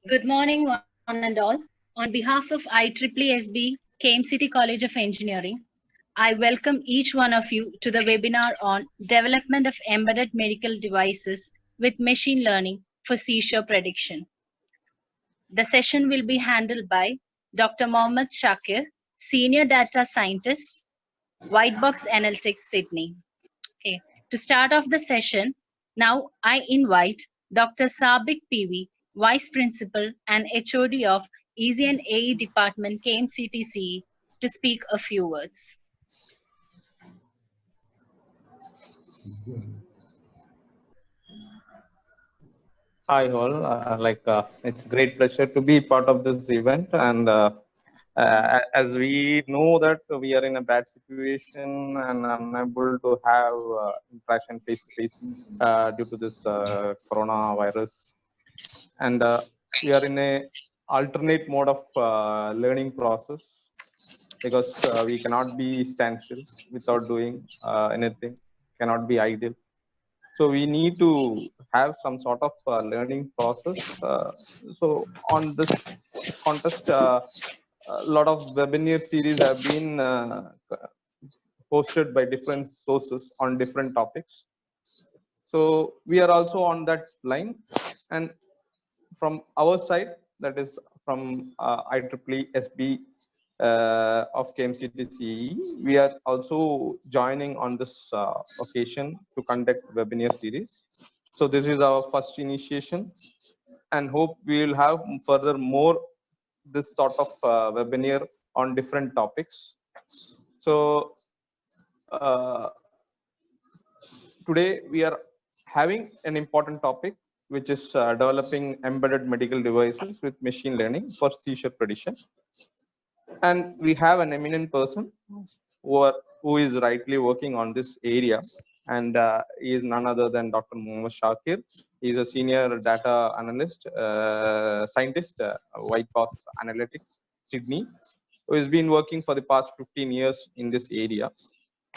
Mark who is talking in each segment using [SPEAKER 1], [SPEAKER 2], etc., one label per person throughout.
[SPEAKER 1] Good morning, one and all. On behalf of IEEE-KMCTCE College of Engineering, I welcome each one of you to the webinar on Development of Embedded Medical Devices with Machine Learning for Seizure Prediction. The session will be handled by Dr. Mohammed Shakir, Senior Data Scientist, Whitebox Analytics, Sydney. Okay. To start off the session, now I invite Dr. Sabik PV, Vice Principal and HOD of Easy and AE Department, KMCTCE, to speak a few words.
[SPEAKER 2] Hi all, it's a great pleasure to be part of this event, and as we know that we are in a bad situation and unable to have interaction face to face due to this coronavirus, and we are in a alternate mode of learning process because we cannot be stand still without doing anything, cannot be idle. So we need to have some sort of learning process. So on this contest, a lot of webinar series have been hosted by different sources on different topics. So we are also on that line, and from our side, that is from IEEE-SB of KMCTCE, we are also joining on this occasion to conduct webinar series. So this is our first initiation, and hope we will have further more this sort of webinar on different topics. So today we are having an important topic, which is developing embedded medical devices with machine learning for seizure prediction. And we have an eminent person who is rightly working on this area, and he is none other than Dr. Mohammed Shakir. He is a senior data analyst, scientist, Whitebox Analytics, Sydney, who has been working for the past 15 years in this area.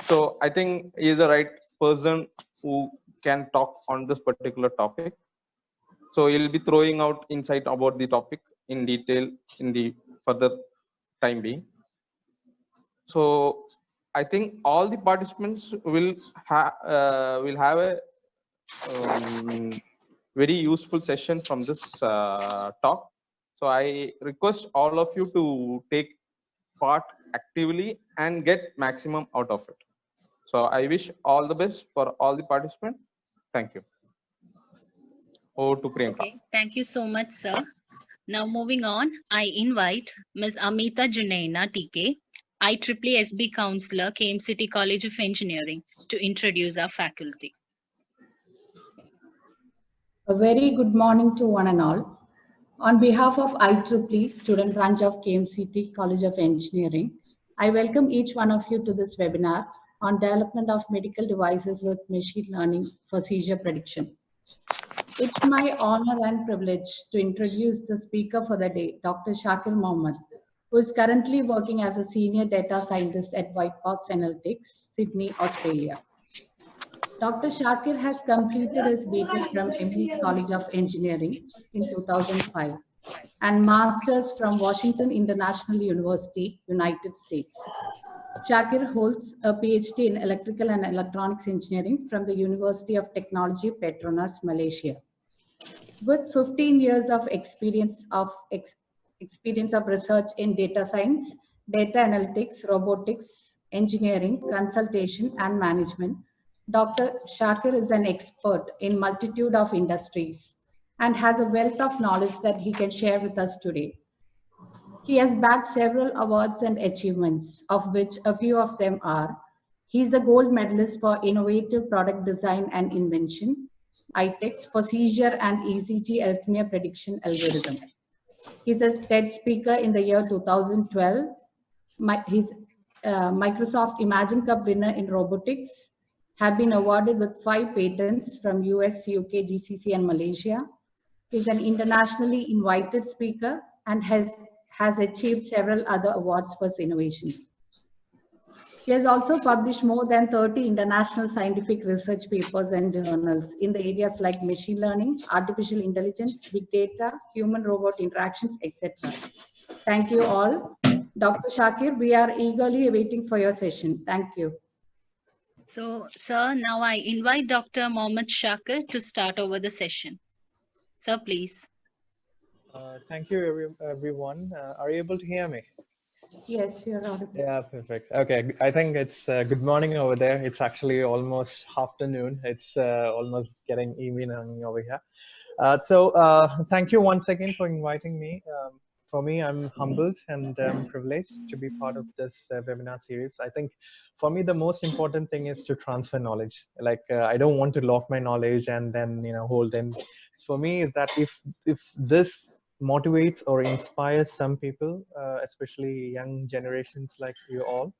[SPEAKER 2] So I think he is the right person who can talk on this particular topic. So he'll be throwing out insight about the topic in detail in the further time being. So I think all the participants will have a very useful session from this talk. So I request all of you to take part actively and get maximum out of it. So I wish all the best for all the participants. Thank you. Over to Priyanka.
[SPEAKER 1] Okay, thank you so much, sir. Now moving on, I invite Ms. Amita Junaina TK, IEEE-SB Counselor, KMCT College of Engineering, to introduce our faculty.
[SPEAKER 3] A very good morning to one and all. On behalf of IEEE Student Branch of KMCT College of Engineering, I welcome each one of you to this webinar on development of medical devices with machine learning for seizure prediction. It's my honor and privilege to introduce the speaker for the day, Dr. Shakir Mohammed, who is currently working as a senior data scientist at Whitebox Analytics, Sydney, Australia. Dr. Shakir has completed his BTech from MIT College of Engineering in 2005 and Masters from Washington International University, United States. Shakir holds a PhD in Electrical and Electronics Engineering from the University of Technology, Petronas, Malaysia. With 15 years of experience of research in data science, data analytics, robotics, engineering, consultation, and management, Dr. Shakir is an expert in multitude of industries and has a wealth of knowledge that he can share with us today. He has bagged several awards and achievements, of which a few of them are: he's a gold medalist for innovative product design and invention, ITEX for seizure and ECG arrhythmia prediction algorithm. He's a TED speaker in the year 2012. He's Microsoft Imagine Cup winner in robotics, have been awarded with 5 patents from US, UK, GCC, and Malaysia. He's an internationally invited speaker and has achieved several other awards for his innovations. He has also published more than 30 international scientific research papers and journals in the areas like machine learning, artificial intelligence, big data, human-robot interactions, etc. Thank you all. Dr. Shakir, we are eagerly waiting for your session. Thank you.
[SPEAKER 1] So, sir, now I invite Dr. Mohammed Shakir to start over the session. Sir, please.
[SPEAKER 4] Thank you, everyone. Are you able to hear me?
[SPEAKER 3] Yes, you're audible.
[SPEAKER 4] Yeah, perfect. Okay, I think it's good morning over there. It's actually almost afternoon. It's almost getting evening over here. Thank you once again for inviting me. For me, I'm humbled and privileged to be part of this webinar series. I think for me, the most important thing is to transfer knowledge. Like I don't want to lock my knowledge and then hold in. For me, is that if this motivates or inspires some people, especially young generations like you all,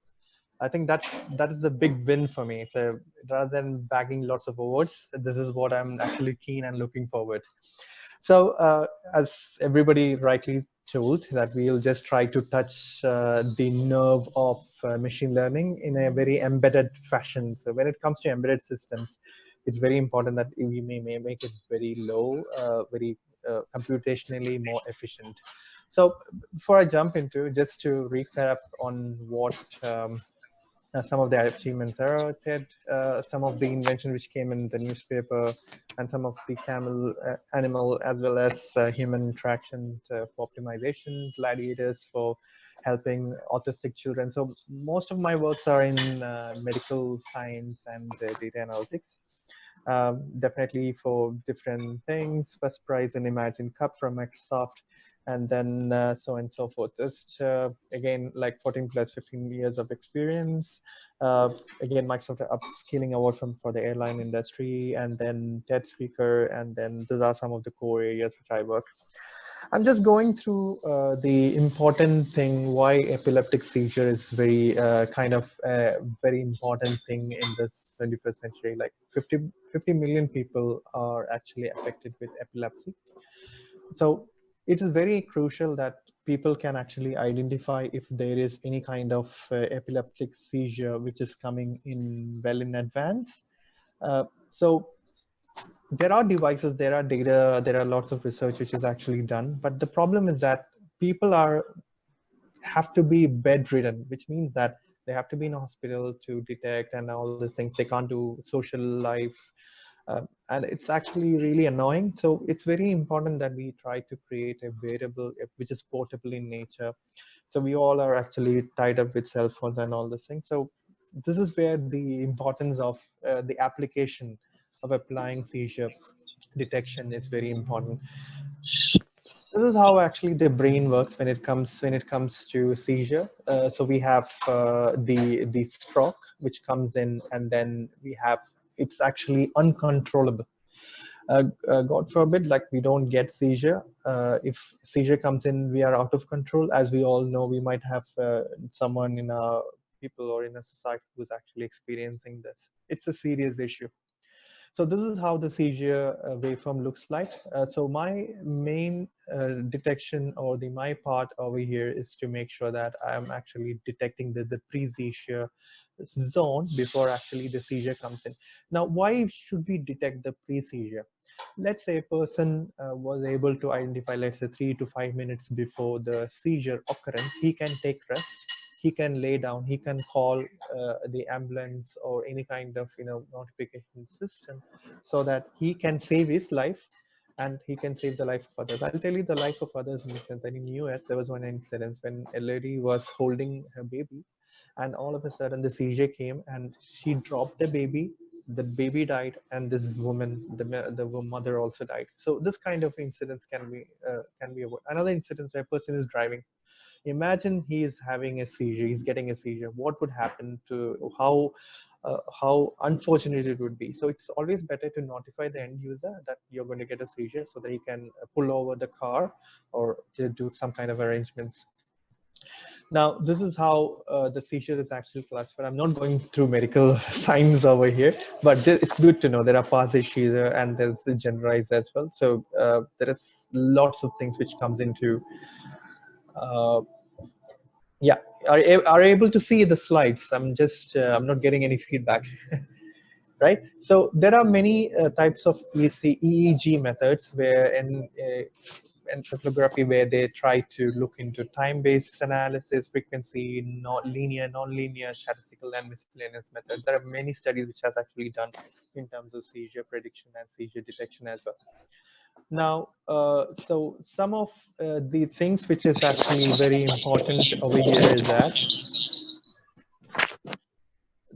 [SPEAKER 4] I think that is the big win for me. So rather than bagging lots of awards, this is what I'm actually keen and looking forward. So as everybody rightly told, that we'll just try to touch the nerve of machine learning in a very embedded fashion. So when it comes to embedded systems, it's very important that we may make it very low, very computationally more efficient. So before I jump into, just to recap on what some of the achievements are, Ted, some of the invention which came in the newspaper, and some of the camel animal as well as human interaction for optimization, gladiators for helping autistic children. So most of my works are in medical science and data analytics. Definitely for different things. First prize in Imagine Cup from Microsoft, and then so on and so forth. Just again, like 14 plus 15 years of experience. Again, Microsoft upskilling award for the airline industry, and then TED speaker, and then these are some of the core areas which I work. I'm just going through the important thing why epileptic seizure is very kind of very important thing in this 21st century. Like 50 million people are actually affected with epilepsy. So it is very crucial that people can actually identify if there is any kind of epileptic seizure which is coming in well in advance. So there are devices, there are data, there are lots of research which is actually done, but the problem is that people have to be bedridden, which means that they have to be in a hospital to detect and all the things. They can't do social life, and it's actually really annoying. So it's very important that we try to create a wearable which is portable in nature. So we all are actually tied up with cell phones and all these things. So this is where the importance of the application of applying seizure detection is very important. This is how actually the brain works when it comes to seizure. So we have the stroke which comes in, and then we have it's actually uncontrollable. God forbid, like we don't get seizure. If seizure comes in, we are out of control. As we all know, we might have someone in our people or in a society who's actually experiencing this. It's a serious issue. So this is how the seizure waveform looks like. So my main detection or my part over here is to make sure that I'm actually detecting the pre-seizure zone before actually the seizure comes in. Now, why should we detect the pre-seizure? Let's say a person was able to identify, let's say 3 to 5 minutes before the seizure occurrence, he can take rest, he can lay down, he can call the ambulance or any kind of notification system, so that he can save his life and he can save the life of others. I'll tell you the life of others in the sense that in US there was one incident when a lady was holding her baby, and all of a sudden the seizure came and she dropped the baby died, and this woman, the mother also died. So this kind of incidents can be avoided. Another incident, a person is driving. Imagine he is having a seizure, he's getting a seizure. What would happen to how unfortunate it would be. So it's always better to notify the end user that you're going to get a seizure so that he can pull over the car or to do some kind of arrangements. Now, this is how the seizure is actually classified. I'm not going through medical science over here, but it's good to know there are partial seizure and there's the generalized as well. So there is lots of things which comes into Yeah, are able to see the slides? I'm just I'm not getting any feedback. Right. So there are many types of EEG methods where in encephalography where they try to look into time-based analysis, frequency, non-linear, statistical, and miscellaneous methods. There are many studies which has actually done in terms of seizure prediction and seizure detection as well. Now, so some of the things which is actually very important over here is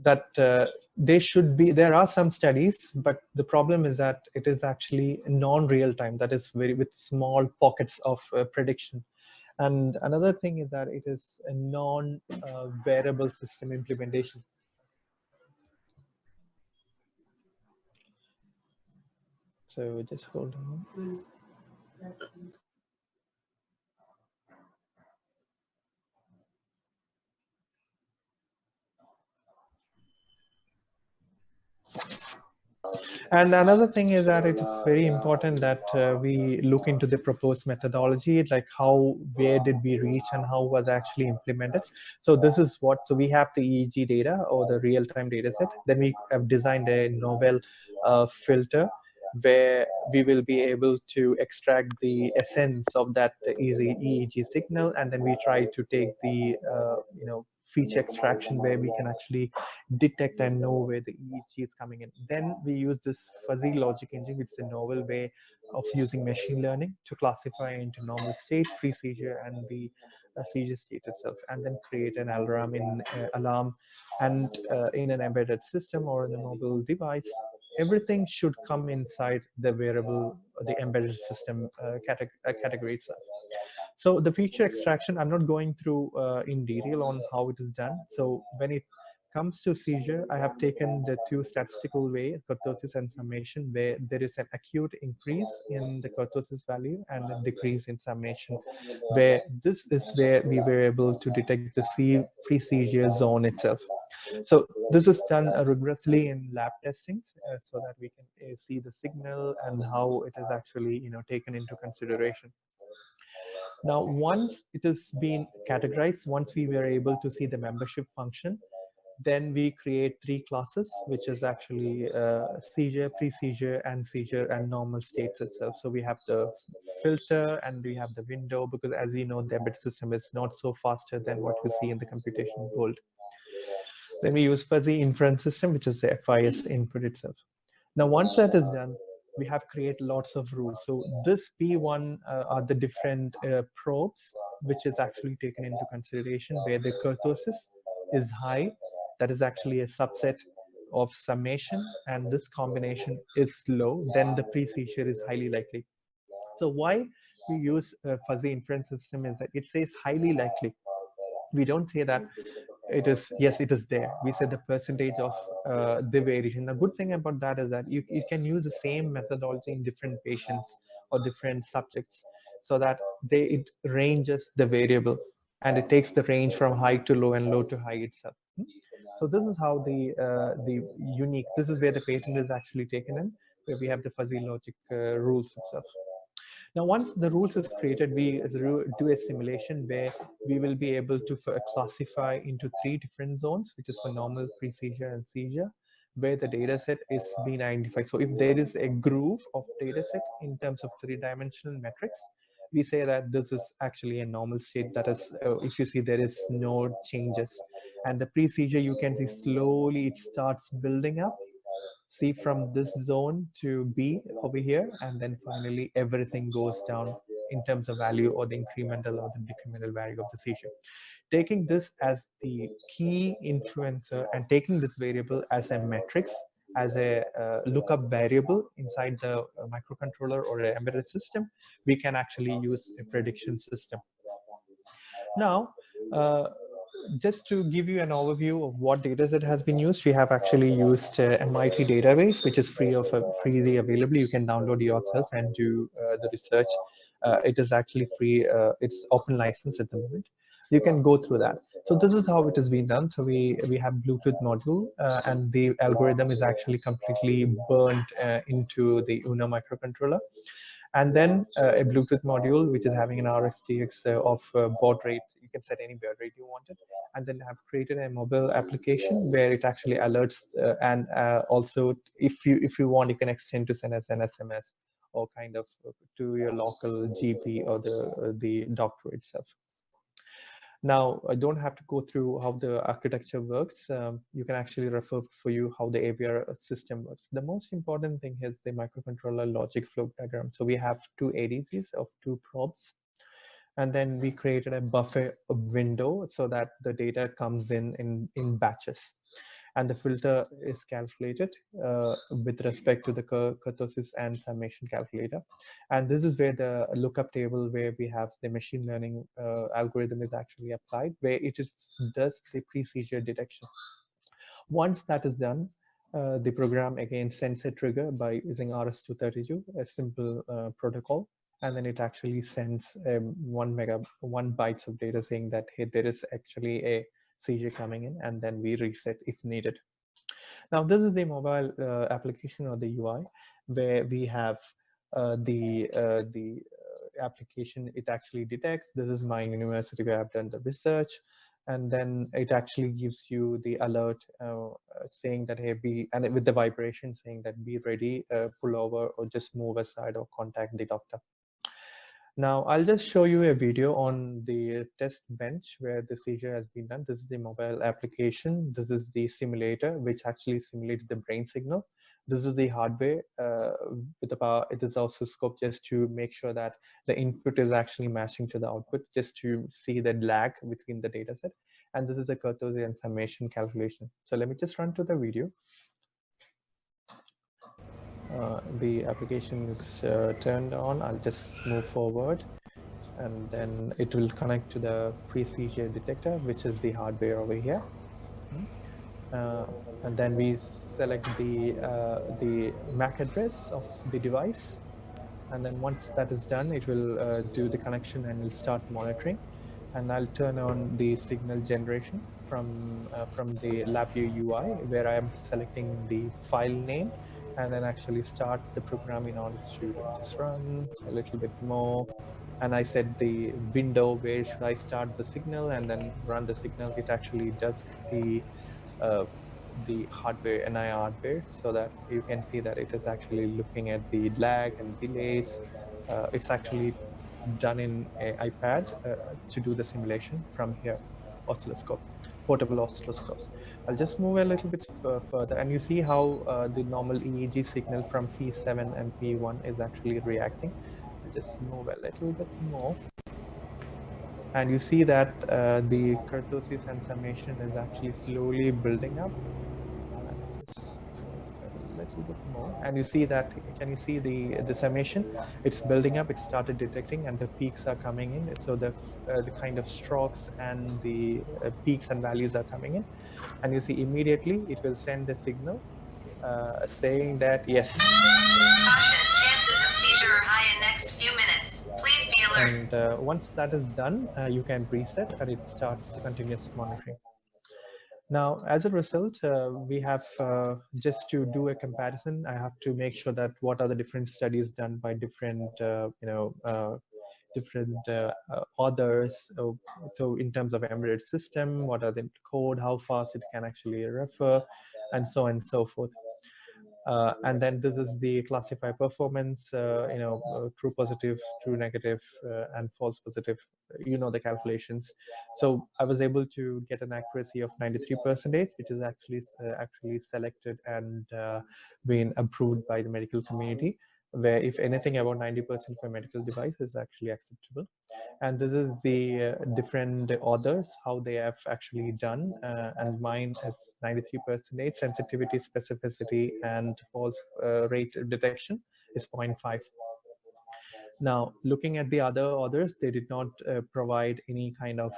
[SPEAKER 4] that they should be, there are some studies, but the problem is that it is actually non-real time, that is very with small pockets of prediction. And another thing is that it is a non-variable system implementation. So just hold on. And another thing is that it is very important that we look into the proposed methodology, like where did we reach and how was actually implemented. So this is what, so we have the EEG data or the real-time data set. Then we have designed a novel filter where we will be able to extract the essence of that EEG signal, and then we try to take the feature extraction where we can actually detect and know where the EEG is coming in. Then we use this fuzzy logic engine, which is a novel way of using machine learning to classify into normal state, pre-seizure, and the seizure state itself, and then create an alarm and in an embedded system or in a mobile device. Everything should come inside the wearable, the embedded system category itself. So the feature extraction, I'm not going through in detail on how it is done. So when it comes to seizure, I have taken the two statistical way, kurtosis and summation, where there is an acute increase in the kurtosis value and a decrease in summation, where this is where we were able to detect the free seizure zone itself. So this is done rigorously in lab testings so that we can see the signal and how it is actually taken into consideration. Now, once it has been categorized, once we were able to see the membership function, then we create three classes, which is actually seizure, pre-seizure, and seizure and normal states itself. So we have the filter and we have the window, because as you know, the embedded system is not so faster than what you see in the computational world. Then we use fuzzy inference system, which is the FIS input itself. Now, once that is done, we have created lots of rules. So this P1 are the different probes, which is actually taken into consideration where the kurtosis is high. That is actually a subset of summation, and this combination is low, then the pre-seizure is highly likely. So why we use a fuzzy inference system is that it says highly likely. We don't say that it is, yes, it is there. We say the percentage of the variation. The good thing about that is that you can use the same methodology in different patients or different subjects, so that it ranges the variable, and it takes the range from high to low and low to high itself. So this is how the unique, this is where the patent is actually taken in, where we have the fuzzy logic rules itself. Now, once the rules is created, we do a simulation where we will be able to classify into three different zones, which is for normal, pre-seizure, and seizure, where the data set is being identified. So if there is a groove of data set in terms of three-dimensional metrics, we say that this is actually a normal state. That is, if you see there is no changes. And the pre-seizure, you can see slowly it starts building up. See, from this zone to B over here, and then finally everything goes down in terms of value or the incremental or the decremental value of the seizure. Taking this as the key influencer and taking this variable as a matrix, as a lookup variable inside the microcontroller or an embedded system, we can actually use a prediction system. Now, just to give you an overview of what data set has been used, we have actually used MIT database, which is freely available. You can download yourself and do the research. It is actually free. It's open license at the moment. You can go through that. So this is how it has been done. So we have Bluetooth module, and the algorithm is actually completely burned into the UNO microcontroller. and then a Bluetooth module which is having an RxTX of baud rate. You can set any baud rate you wanted, and then have created a mobile application where it actually alerts and also if you want, you can extend to send as an SMS or kind of to your local GP or the doctor itself. Now, I don't have to go through how the architecture works. You can actually refer for you how the AVR system works. The most important thing is the microcontroller logic flow diagram. So we have two ADCs of two probes, and then we created a buffer window so that the data comes in batches. And the filter is calculated with respect to the kurtosis and summation calculator. And this is where the lookup table where we have the machine learning algorithm is actually applied, where it does the pre-seizure detection. Once that is done, the program again sends a trigger by using RS-232, a simple protocol, and then it actually sends 1 bytes of data saying that, hey, there is actually a seizure coming in, and then we reset if needed. Now, this is the mobile application or the UI where we have the application. It actually detects, this is my university where I've done the research, and then it actually gives you the alert saying that, hey, and with the vibration saying that be ready, pull over, or just move aside or contact the doctor. Now, I'll just show you a video on the test bench where the seizure has been done. This is the mobile application. This is the simulator, which actually simulates the brain signal. This is the hardware with the power. It is also scoped just to make sure that the input is actually matching to the output, just to see the lag between the data set. And this is a kurtosis and summation calculation. So let me just run to the video. The application is turned on. I'll just move forward, and then it will connect to the pre-seizure detector, which is the hardware over here. And then we select the MAC address of the device. And then once that is done, it will do the connection and will start monitoring. And I'll turn on the signal generation from the LabVIEW UI, where I am selecting the file name, and then actually start the program in order to just run a little bit more. And I said the window where should I start the signal and then run the signal. It actually does the hardware, NI hardware, so that you can see that it is actually looking at the lag and delays. It's actually done in an iPad to do the simulation from here, oscilloscope, portable oscilloscopes. I'll just move a little bit further, and you see how the normal EEG signal from P7 and P1 is actually reacting. I'll just move a little bit more. And you see that the kurtosis and summation is actually slowly building up. Just move a little bit more, and you see that. Can you see the summation? It's building up. It started detecting, and the peaks are coming in. So the kind of strokes and the peaks and values are coming in, and you see immediately it will send a signal saying that yes.
[SPEAKER 5] Caution, chances of seizure are high in next few minutes. Please be alert.
[SPEAKER 4] And once that is done, you can reset and it starts continuous monitoring. Now, as a result, we have just to do a comparison. I have to make sure that what are the different studies done by different, different authors. So in terms of embedded system, what are the code, how fast it can actually refer, and so on and so forth. And then this is the classify performance, true positive, true negative, and false positive, the calculations. So I was able to get an accuracy of 93%, which is actually selected and been approved by the medical community, where if anything about 90% for a medical device is actually acceptable. And this is the different authors, how they have actually done, and mine is 93%, sensitivity, specificity, and false rate detection is 0.5. Now, looking at the other authors, they did not provide any kind of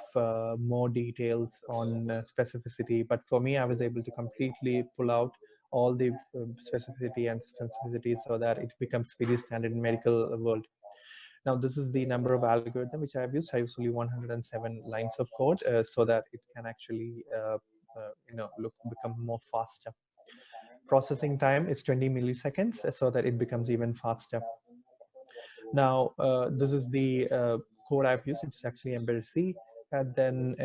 [SPEAKER 4] more details on specificity, but for me, I was able to completely pull out all the specificity and sensitivity so that it becomes pretty standard in medical world. Now, this is the number of algorithm which I have used. I use only 107 lines of code so that it can actually, become more faster. Processing time is 20 milliseconds so that it becomes even faster. Now, this is the code I've used. It's actually embedded C. And then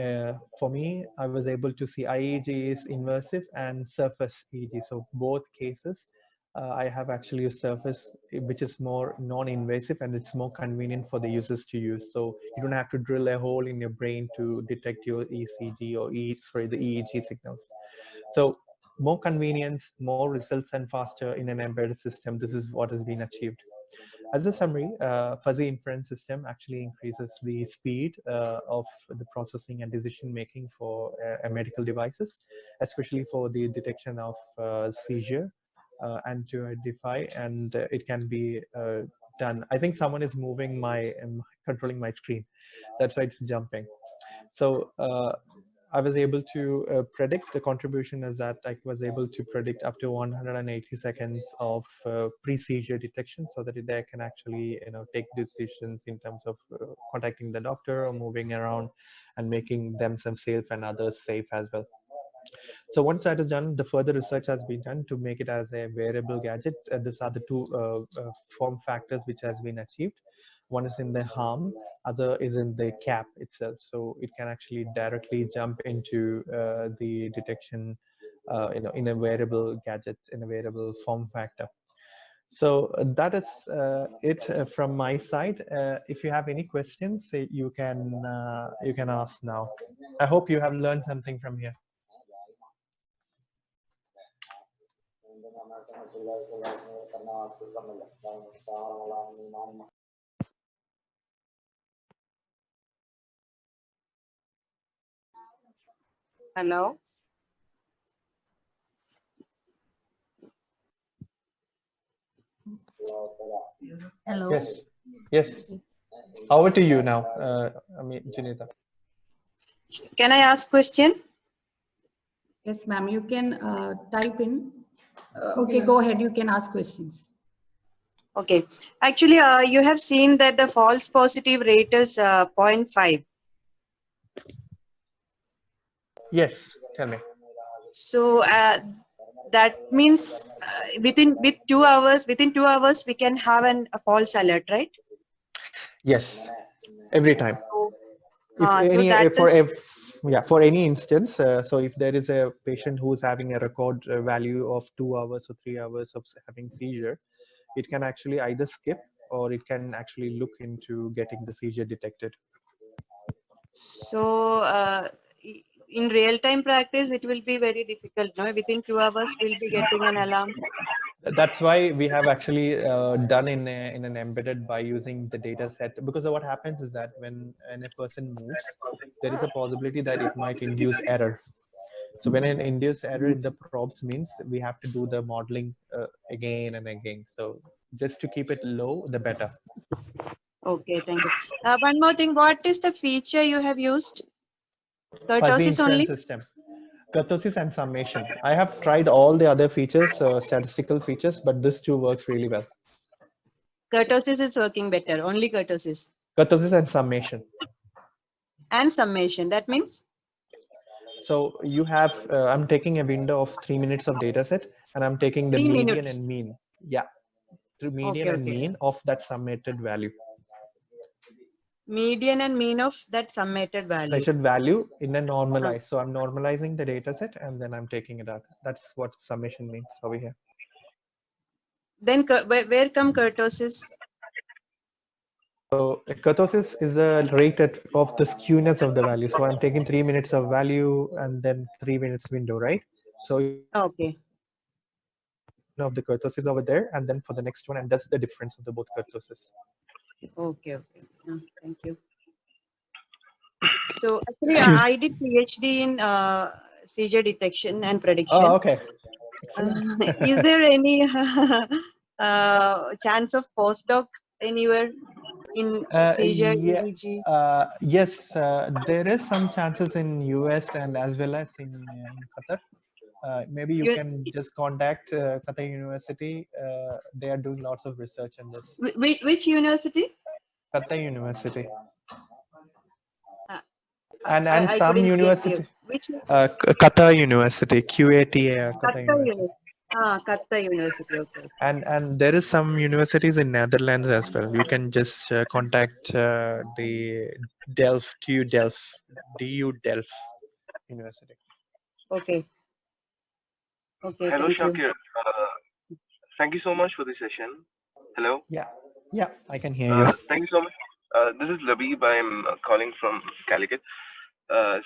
[SPEAKER 4] for me, I was able to see IEEG is invasive and surface EEG. So both cases, I have actually used surface, which is more non-invasive and it's more convenient for the users to use. So you don't have to drill a hole in your brain to detect your ECG or the EEG signals. So more convenience, more results and faster in an embedded system. This is what has been achieved. As a summary, fuzzy inference system actually increases the speed of the processing and decision making for medical devices, especially for the detection of seizure and to identify, and it can be done. I think someone is moving controlling my screen. That's why it's jumping. So I was able to predict the contribution is that I was able to predict up to 180 seconds of pre-seizure detection so that they can actually take decisions in terms of contacting the doctor or moving around and making themselves safe and others safe as well. So once that is done, the further research has been done to make it as a wearable gadget. These are the two form factors which has been achieved. One is in the arm, other is in the cap itself. So it can actually directly jump into the detection, in a wearable gadget, in a wearable form factor. So that is it from my side. If you have any questions, you can ask now. I hope you have learned something from here.
[SPEAKER 6] Hello.
[SPEAKER 1] Hello.
[SPEAKER 4] Yes. Yes. Over to you now, Junita.
[SPEAKER 6] Can I ask question?
[SPEAKER 3] Yes, ma'am, you can type in. Okay, go ahead. You can ask questions.
[SPEAKER 6] Okay. Actually, you have seen that the false positive rate is 0.5.
[SPEAKER 4] Yes, tell me.
[SPEAKER 6] So that means within 2 hours, we can have a false alert, right?
[SPEAKER 4] Yes, every time.
[SPEAKER 6] So that
[SPEAKER 4] for any instance, so if there is a patient who is having a record value of 2 hours or 3 hours of having seizure, it can actually either skip or it can actually look into getting the seizure detected.
[SPEAKER 6] So in real-time practice, it will be very difficult. No, within 2 hours, we'll be getting an alarm.
[SPEAKER 4] That's why we have actually done in an embedded by using the data set, because what happens is that when a person moves, there is a possibility that it might induce error. So when an induced error in the probes means we have to do the modeling again and again. So just to keep it low, the better.
[SPEAKER 6] Okay, thank you. One more thing, what is the feature you have used?
[SPEAKER 4] Fuzzy
[SPEAKER 6] Kurtosis only?
[SPEAKER 4] inference system. Kurtosis and summation. I have tried all the other features, statistical features, but this too works really well.
[SPEAKER 6] Kurtosis is working better, only kurtosis.
[SPEAKER 4] Kurtosis and summation.
[SPEAKER 6] And summation, that means?
[SPEAKER 4] So you have, I'm taking a window of 3 minutes of data set and I'm taking the
[SPEAKER 6] 3
[SPEAKER 4] median
[SPEAKER 6] minutes.
[SPEAKER 4] and mean. Yeah, the median and mean of that summated value.
[SPEAKER 6] Median and mean of that summated value.
[SPEAKER 4] Summated value in a normalized. So I'm normalizing the data set and then I'm taking it out. That's what summation means over here.
[SPEAKER 6] Then where come kurtosis?
[SPEAKER 4] So kurtosis is the rate of the skewness of the value. So I'm taking 3 minutes of value and then 3 minutes window, right? So
[SPEAKER 6] okay.
[SPEAKER 4] Of the kurtosis over there, and then for the next one, and that's the difference of the both kurtosis.
[SPEAKER 6] Okay. Thank you. So actually, I did PhD in seizure detection and prediction.
[SPEAKER 4] Oh, okay.
[SPEAKER 6] Is there any chance of postdoc anywhere in seizure EEG?
[SPEAKER 4] Yes, there is some chances in US and as well as in Qatar. Maybe you can just contact Qatar University. They are doing lots of research on this.
[SPEAKER 6] Which university?
[SPEAKER 4] Qatar University. And
[SPEAKER 6] I
[SPEAKER 4] some university.
[SPEAKER 6] Which?
[SPEAKER 4] Qatar University, QATA.
[SPEAKER 6] Qatar University. Katta University. Okay.
[SPEAKER 4] And there is some universities in Netherlands as well. You can just contact the DU Delft University.
[SPEAKER 6] Okay. Okay.
[SPEAKER 7] Hello,
[SPEAKER 6] Thank you.
[SPEAKER 7] Shakir. Thank you so much for the session. Hello.
[SPEAKER 4] Yeah, I can hear you.
[SPEAKER 7] Thank you so much. This is Labib. I'm calling from Calicut.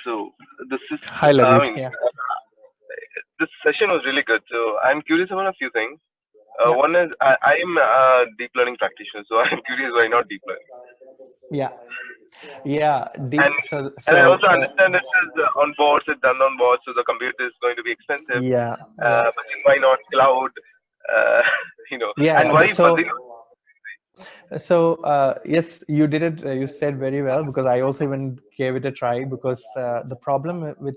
[SPEAKER 7] So this is.
[SPEAKER 4] Hi, Labib.
[SPEAKER 7] This session was really good. So I'm curious about a few things.
[SPEAKER 4] Yeah.
[SPEAKER 7] One is I'm a deep learning practitioner, so I'm curious why not deep learning.
[SPEAKER 4] Yeah.
[SPEAKER 7] And I also understand it is on boards, it's done on boards, so the computer is going to be expensive.
[SPEAKER 4] Yeah.
[SPEAKER 7] But why not cloud? And why fuzzy?
[SPEAKER 4] So yes, you did it. You said very well, because I also even gave it a try, because the problem with,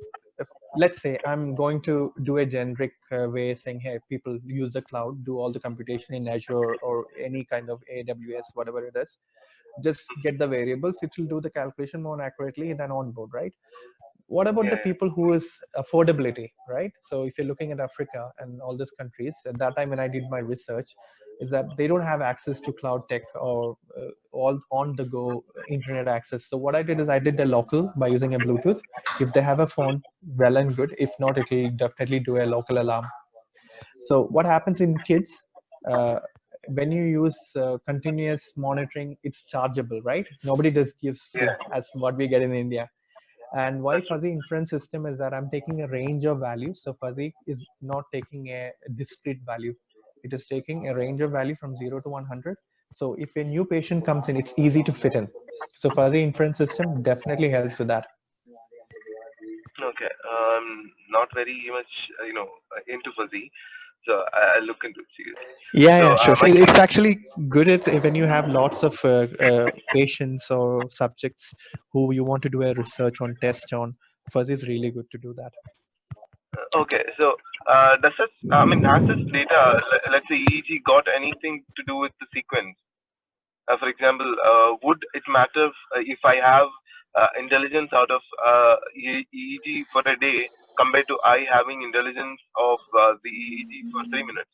[SPEAKER 4] let's say I'm going to do a generic way saying, hey, people use the cloud, do all the computation in Azure or any kind of AWS, whatever it is. Just get the variables, it will do the calculation more accurately than on board, right? What about the people who is affordability, right? So if you're looking at Africa and all these countries, at that time when I did my research, is that they don't have access to cloud tech or all on the go internet access. So what I did is I did the local by using a Bluetooth. If they have a phone, well and good. If not, it will definitely do a local alarm. So what happens in kids, when you use continuous monitoring, it's chargeable, right? Nobody just gives free as what we get in India. And why fuzzy inference system is that I'm taking a range of values. So fuzzy is not taking a discrete value. It is taking a range of value from 0 to 100. So if a new patient comes in, it's easy to fit in. So fuzzy inference system definitely helps with that.
[SPEAKER 7] Okay, not very much, into fuzzy, so I'll look into it seriously.
[SPEAKER 4] Yeah, sure. It's actually good when you have lots of patients or subjects who you want to do a research on, test on. Fuzzy is really good to do that.
[SPEAKER 7] Okay, so has this data, let's say EEG, got anything to do with the sequence? For example, would it matter if I have intelligence out of EEG for a day compared to I having intelligence of the EEG for 3 minutes?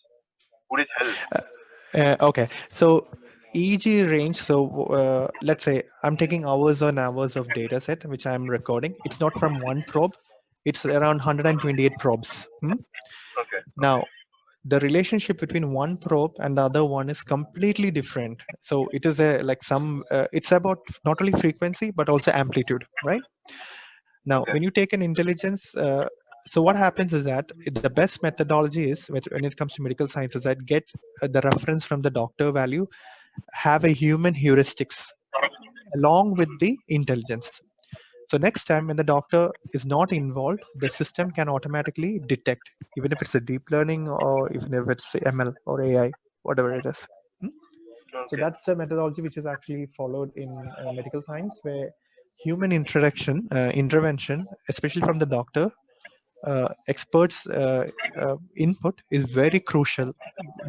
[SPEAKER 7] Would it help?
[SPEAKER 4] Okay, so EEG range. So let's say I'm taking hours on hours of data set which I'm recording. It's not from one probe. It's around 128 probes.
[SPEAKER 7] Okay.
[SPEAKER 4] Now, the relationship between one probe and the other one is completely different. So it is it's about not only frequency but also amplitude, right? Now, when you take an intelligence, so what happens is that the best methodology is when it comes to medical science is that get the reference from the doctor value, have a human heuristics along with the intelligence. So next time when the doctor is not involved, the system can automatically detect, even if it's a deep learning or even if it's ML or AI, whatever it is. So that's the methodology which is actually followed in medical science, where human intervention, especially from the doctor, experts input is very crucial,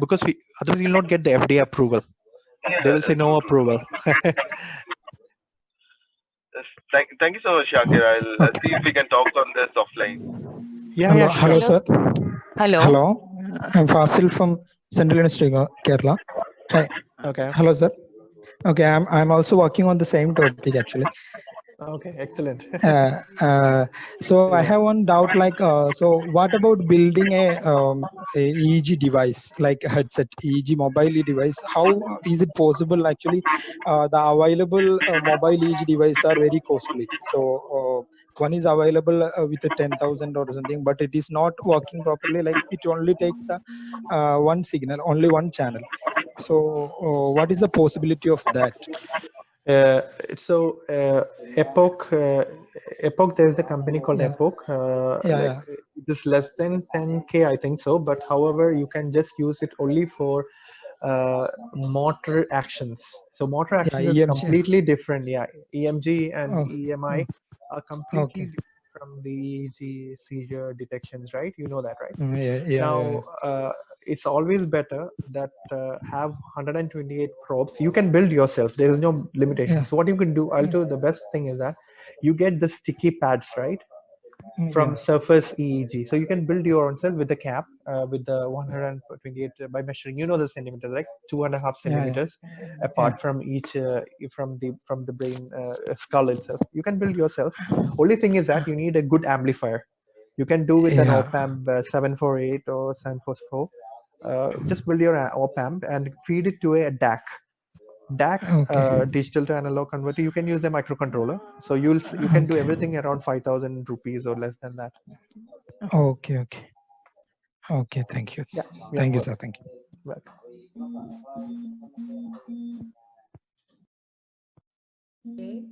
[SPEAKER 4] because otherwise you'll not get the FDA approval. They will say no approval.
[SPEAKER 7] Thank you so much, Shakir. I'll see if we can talk on this offline.
[SPEAKER 4] Yeah, sure.
[SPEAKER 8] Hello, sir. Hello. I'm Fasil from Central University, Kerala. Hi.
[SPEAKER 4] Okay.
[SPEAKER 8] Hello, sir. Okay, I'm also working on the same topic actually.
[SPEAKER 4] Okay, excellent.
[SPEAKER 8] So I have one doubt, so what about building a EEG device, like a headset, EEG mobile device? How is it possible? Actually, the available mobile EEG devices are very costly. So one is available with a 10,000 or something, but it is not working properly. Like it only takes the one signal, only one channel. So what is the possibility of that?
[SPEAKER 4] Epoch, there's a company called Epoch. It is less than 10K, I think so. But however, you can just use it only for motor actions. So motor actions is completely different. Yeah, EMG and EMI are completely different from the EEG seizure detections, right? You know that, right? Now, it's always better that have 128 probes. You can build yourself. There is no limitation. So what you can do, I'll do the best thing is that you get the sticky pads, right? from surface EEG. So you can build your own cell with the cap, with the 128 by measuring, the centimeters, right? 2.5 centimeters apart from each, from the brain skull itself. You can build yourself. Only thing is that you need a good amplifier. You can do with an op-amp 748 or 744. Just build your op-amp and feed it to a DAC. Digital to analog converter. You can use a microcontroller, so you can do everything around 5,000 rupees or less than that.
[SPEAKER 8] Okay. Thank you.
[SPEAKER 4] Yeah.
[SPEAKER 8] Thank you, sir. Thank you.
[SPEAKER 4] Welcome.
[SPEAKER 3] Okay.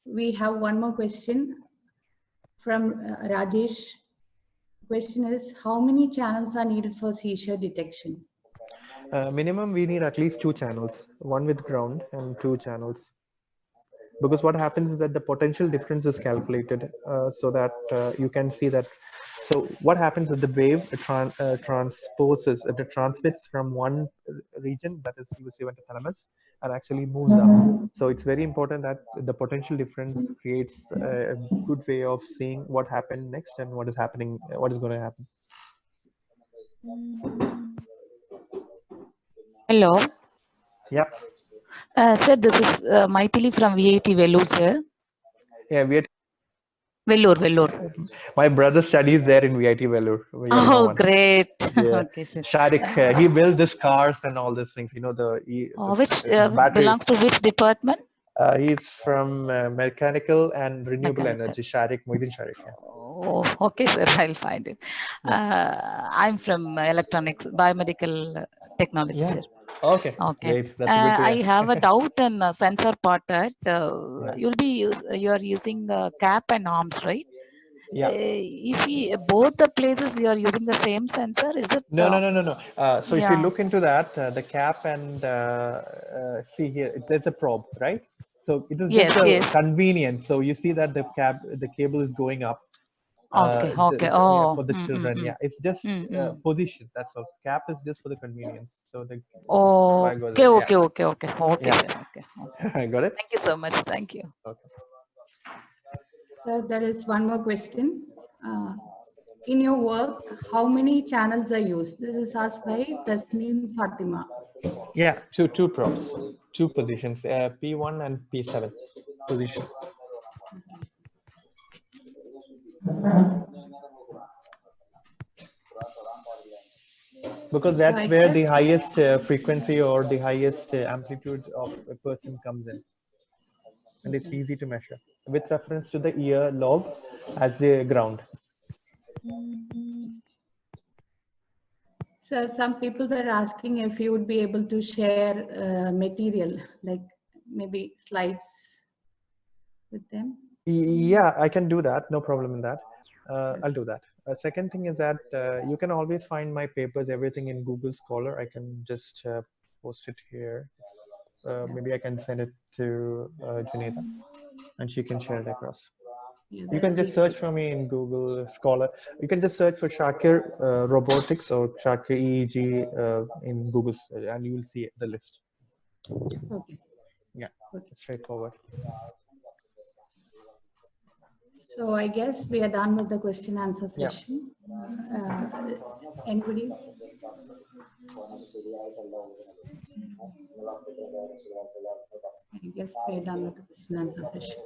[SPEAKER 3] We have one more question from Rajesh. Question is, how many channels are needed for seizure detection?
[SPEAKER 4] Minimum, we need at least 2 channels, one with ground and 2 channels. Because what happens is that the potential difference is calculated so that you can see that. So what happens is the wave transmits from one region, that is you see thalamus, and actually moves up. So it's very important that the potential difference creates a good way of seeing what happened next and what is happening, what is going to happen.
[SPEAKER 9] Hello.
[SPEAKER 4] Yeah.
[SPEAKER 9] Sir, this is Maithili from VIT Vellore, sir.
[SPEAKER 4] Yeah,
[SPEAKER 9] Vellore.
[SPEAKER 4] My brother studies there in VIT Vellore.
[SPEAKER 9] Oh, great.
[SPEAKER 4] Yeah.
[SPEAKER 9] Okay, sir.
[SPEAKER 4] Sharik, he built these cars and all these things.
[SPEAKER 9] Which
[SPEAKER 4] battery.
[SPEAKER 9] belongs to which department?
[SPEAKER 4] He's from mechanical and renewable energy. Moidin Sharik. Yeah.
[SPEAKER 9] Oh, okay, sir. I'll find it.
[SPEAKER 4] Yeah.
[SPEAKER 9] I'm from electronics, biomedical technology, sir.
[SPEAKER 4] Okay. Great. That's good to
[SPEAKER 9] I
[SPEAKER 4] hear.
[SPEAKER 9] have a doubt in sensor part that you're using cap and arms, right?
[SPEAKER 4] Yeah.
[SPEAKER 9] If both the places you are using the same sensor, is it?
[SPEAKER 4] No. So if you look into that, the cap and see here, there's a probe, right? So it is just a convenience. So you see that the cable is going up.
[SPEAKER 9] Okay.
[SPEAKER 4] For the children, yeah, it's just position. That's all. Cap is just for the convenience. So the
[SPEAKER 9] okay.
[SPEAKER 4] I got it.
[SPEAKER 9] Thank you so much. Thank you.
[SPEAKER 4] Okay.
[SPEAKER 3] So there is one more question. In your work, how many channels are used? This is asked by Tasneem Fatima.
[SPEAKER 4] Yeah, two probes, 2 positions, P1 and P7 position. Because that's where the highest frequency or the highest amplitude of a person comes in. And it's easy to measure with reference to the ear lobe as the ground.
[SPEAKER 3] So some people were asking if you would be able to share material, like maybe slides with them.
[SPEAKER 4] Yeah, I can do that. No problem in that. I'll do that. Second thing is that you can always find my papers, everything in Google Scholar. I can just post it here. Maybe I can send it to Juneda and she can share it across. Yeah, you can just search for me in Google Scholar. You can just search for Shakir robotics or Shakir EEG in Google and you will see the list.
[SPEAKER 3] Okay.
[SPEAKER 4] Yeah, it's straightforward.
[SPEAKER 3] So I guess we are done with the question answer session. Yeah. Anybody? I guess we are done with the question answer session.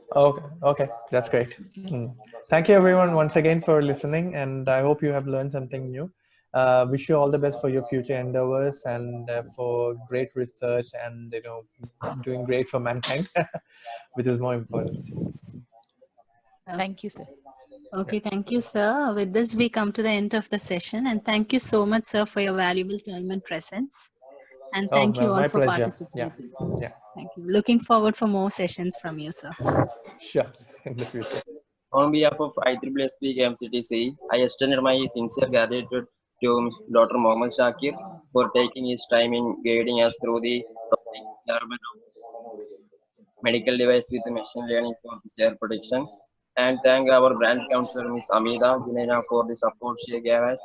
[SPEAKER 4] Okay, that's great. Okay. Thank you everyone once again for listening, and I hope you have learned something new. Wish you all the best for your future endeavors and for great research and doing great for mankind, which is more important.
[SPEAKER 9] Thank you, sir.
[SPEAKER 1] Okay, thank you, sir. With this, we come to the end of the session, and thank you so much, sir, for your valuable time and presence. And thank you all for participating.
[SPEAKER 4] Yeah.
[SPEAKER 1] Thank you. Looking forward for more sessions from you, sir.
[SPEAKER 4] Sure, in the future.
[SPEAKER 10] On behalf of IEEE-KMCTCE, I extended my sincere gratitude to Dr. Mohammad Shakir for taking his time in guiding us through the development of medical device with machine learning for seizure protection. And thank our branch counselor, Ms. Amida Junaina, for the support she gave us,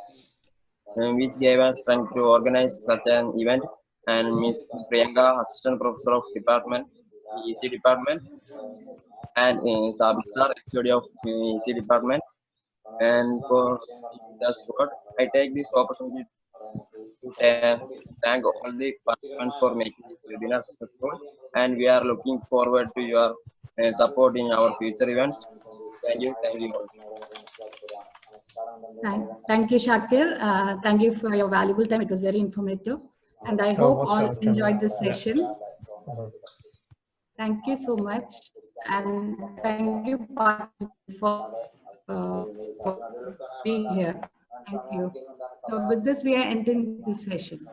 [SPEAKER 10] which gave us strength to organize such an event, and Ms. Priyanka, assistant professor of department, EC department, and Sabit sir, HOD of EC department, And for just what I take this opportunity to thank all the participants for making this webinar successful. And we are looking forward to your support in our future events. Thank you. Thank you all.
[SPEAKER 3] Thank you, Shakir. Thank you for your valuable time. It was very informative. And I hope
[SPEAKER 4] most
[SPEAKER 3] all
[SPEAKER 4] welcome.
[SPEAKER 3] enjoyed this
[SPEAKER 4] Yeah.
[SPEAKER 3] session. Thank you so much. And thank you for being here. Thank you. So with this, we are ending this session.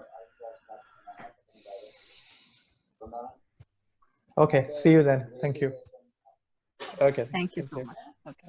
[SPEAKER 4] Okay, see you then. Thank you. Okay.
[SPEAKER 9] Thank you so much. Okay.